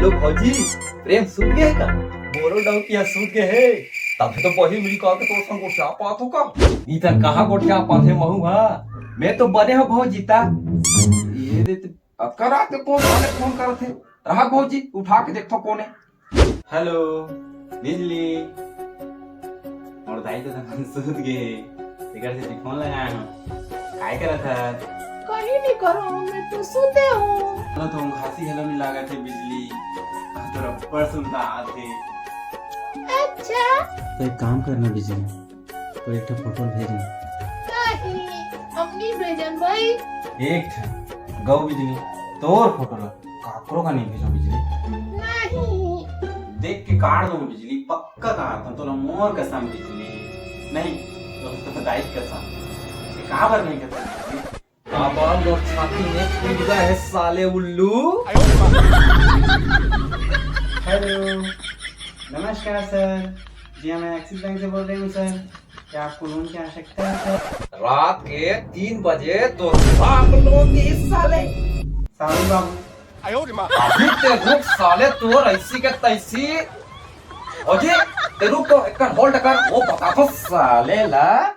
Hello भौजी, प्रेम सूत गए का? मोरो डौकिया सूत गए है। तब तो पही मिली कह के तो संग गोठा पात हो का? इधर कहां गोठा पात है महू हा? मैं तो बने हो भौजी ता। ये दे करा के फोन करत है। रहा भौजी उठा के देखो कौन है। हेलो बिजली और दाई तो तन सूत गए। इधर से फोन लगाया हूं। काय करत है? कहीं नहीं करो, मैं तो सोते हूँ। ना तो घासी हेलो नहीं लगा थे बिजली। तोरा पर सुनता आते। अच्छा तो एक काम करना बिजली, तो एक फोटो भेजना। नहीं, अपनी भेजन भाई। एक था गौ बिजली तोर फोटो ला काकरो का नहीं भेजो बिजली। नहीं देख के काट दो बिजली, पक्का काट दो। तोला मोर कसम बिजली नहीं तो दाई कसम। काबर नहीं करता बाबा मोर छाती में कूद गया है साले उल्लू। हेलो नमस्कार सर जी, मैं एक्सिस बैंक से बोल रही हूँ सर। क्या आपको लोन की आवश्यकता है सर? रात के 3 बजे तो भाग लोन दी साले। साले बाबू अभी ते रुक साले, तोर ऐसी के तैसी अजय ते रुक को एक होल्ड कर, वो बता तो साले ला